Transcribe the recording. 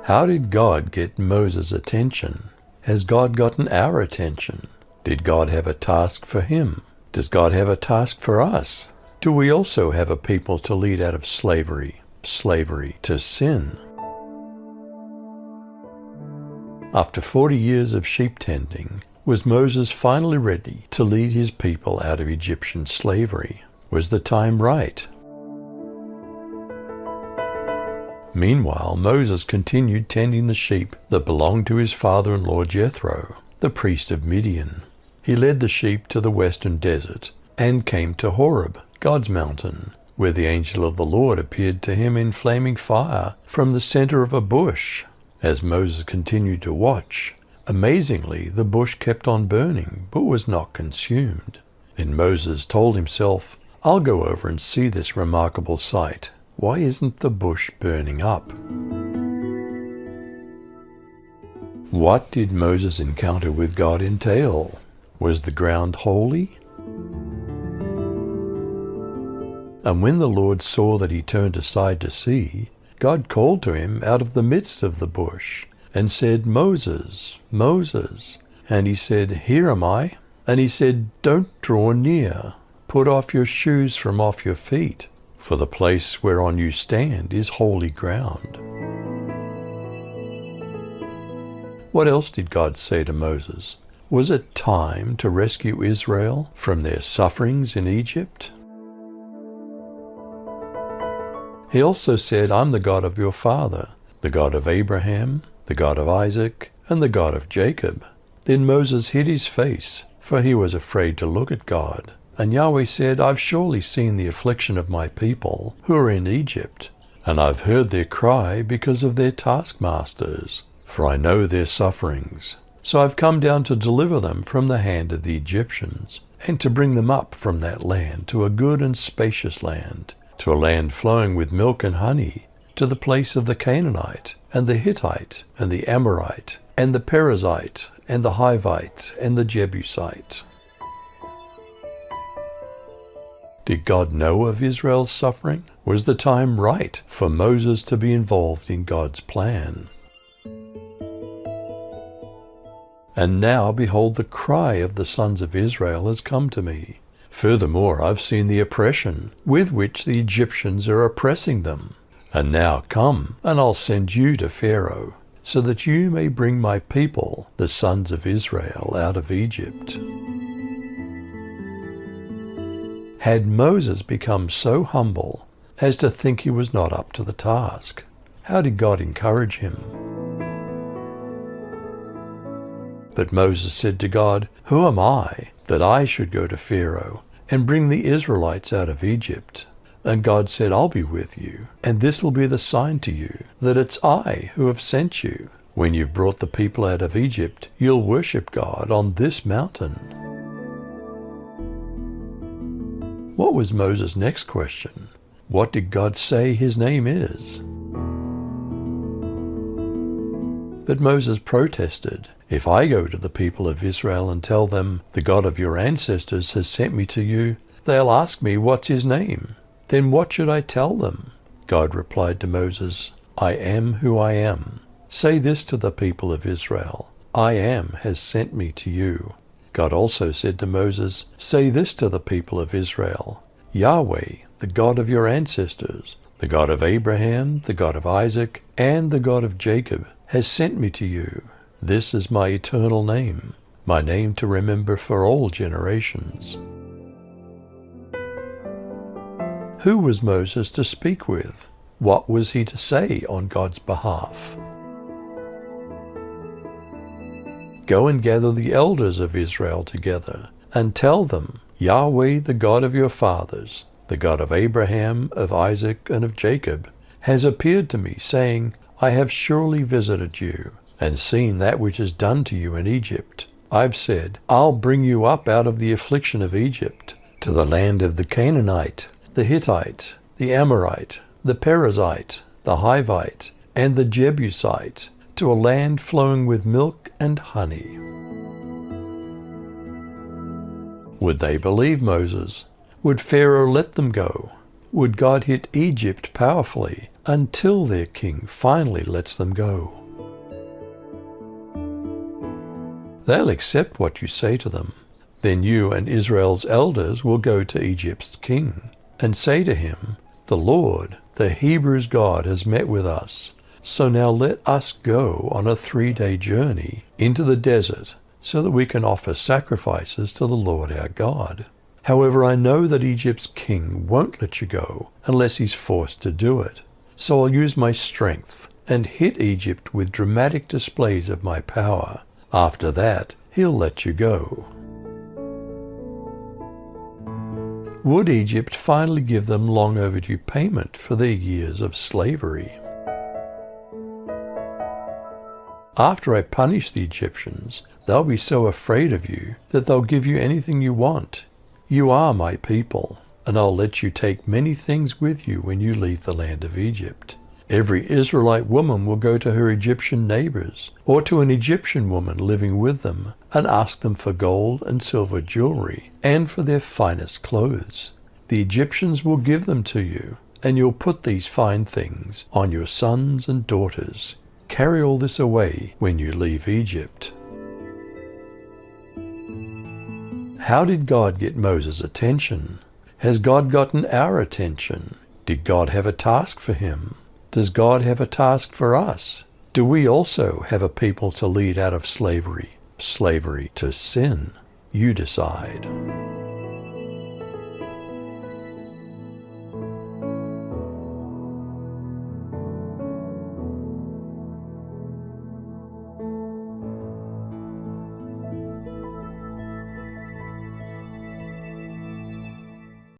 How did God get Moses' attention? Has God gotten our attention? Did God have a task for him? Does God have a task for us? Do we also have a people to lead out of slavery to sin? After 40 years of sheep tending, was Moses finally ready to lead his people out of Egyptian slavery? Was the time right? Meanwhile, Moses continued tending the sheep that belonged to his father-in-law Jethro, the priest of Midian. He led the sheep to the western desert and came to Horeb, God's mountain, where the angel of the Lord appeared to him in flaming fire from the center of a bush. As Moses continued to watch, amazingly the bush kept on burning but was not consumed. Then Moses told himself, "I'll go over and see this remarkable sight. Why isn't the bush burning up?" What did Moses' encounter with God entail? Was the ground holy? And when the Lord saw that he turned aside to see, God called to him out of the midst of the bush and said, "Moses, Moses." And he said, "Here am I." And he said, "Don't draw near. Put off your shoes from off your feet, for the place whereon you stand is holy ground." What else did God say to Moses? Was it time to rescue Israel from their sufferings in Egypt? He also said, "I'm the God of your father, the God of Abraham, the God of Isaac, and the God of Jacob." Then Moses hid his face, for he was afraid to look at God. And Yahweh said, "I've surely seen the affliction of my people who are in Egypt, and I've heard their cry because of their taskmasters, for I know their sufferings. So I've come down to deliver them from the hand of the Egyptians, and to bring them up from that land to a good and spacious land, to a land flowing with milk and honey, to the place of the Canaanite, and the Hittite, and the Amorite, and the Perizzite, and the Hivite, and the Jebusite." Did God know of Israel's suffering? Was the time right for Moses to be involved in God's plan? "And now, behold, the cry of the sons of Israel has come to me. Furthermore, I've seen the oppression with which the Egyptians are oppressing them. And now come, and I'll send you to Pharaoh, so that you may bring my people, the sons of Israel, out of Egypt." Had Moses become so humble as to think he was not up to the task? How did God encourage him? But Moses said to God, "Who am I that I should go to Pharaoh and bring the Israelites out of Egypt?" And God said, "I'll be with you, and this will be the sign to you, that it's I who have sent you. When you've brought the people out of Egypt, you'll worship God on this mountain." What was Moses' next question? What did God say his name is? But Moses protested, "If I go to the people of Israel and tell them, 'The God of your ancestors has sent me to you,' they'll ask me, 'What's his name?' Then what should I tell them?" God replied to Moses, "I am who I am. Say this to the people of Israel, 'I am has sent me to you.'" God also said to Moses, "Say this to the people of Israel, 'Yahweh, the God of your ancestors, the God of Abraham, the God of Isaac, and the God of Jacob, has sent me to you. This is my eternal name, my name to remember for all generations." Who was Moses to speak with? What was he to say on God's behalf? "Go and gather the elders of Israel together, and tell them, 'Yahweh, the God of your fathers, the God of Abraham, of Isaac, and of Jacob, has appeared to me, saying, I have surely visited you, and seen that which is done to you in Egypt. I've said, I'll bring you up out of the affliction of Egypt, to the land of the Canaanite, the Hittite, the Amorite, the Perizzite, the Hivite, and the Jebusite, to a land flowing with milk and honey." Would they believe Moses? Would Pharaoh let them go? would God hit Egypt powerfully until their king finally lets them go. They'll accept what you say to them. Then you and Israel's elders will go to Egypt's king and say to him, "The Lord, the Hebrews' God, has met with us. So now let us go on a 3-day journey into the desert so that we can offer sacrifices to the Lord our God. However, I know that Egypt's king won't let you go unless he's forced to do it. So I'll use my strength and hit Egypt with dramatic displays of my power. After that, he'll let you go." Would Egypt finally give them long overdue payment for their years of slavery? After I punish the Egyptians, they'll be so afraid of you that they'll give you anything you want. You are my people, and I'll let you take many things with you when you leave the land of Egypt. Every Israelite woman will go to her Egyptian neighbors, or to an Egyptian woman living with them, and ask them for gold and silver jewelry, and for their finest clothes. The Egyptians will give them to you, and you'll put these fine things on your sons and daughters. Carry all this away when you leave Egypt. How did God get Moses' attention? Has God gotten our attention? Did God have a task for him? Does God have a task for us? Do we also have a people to lead out of slavery to sin? You decide.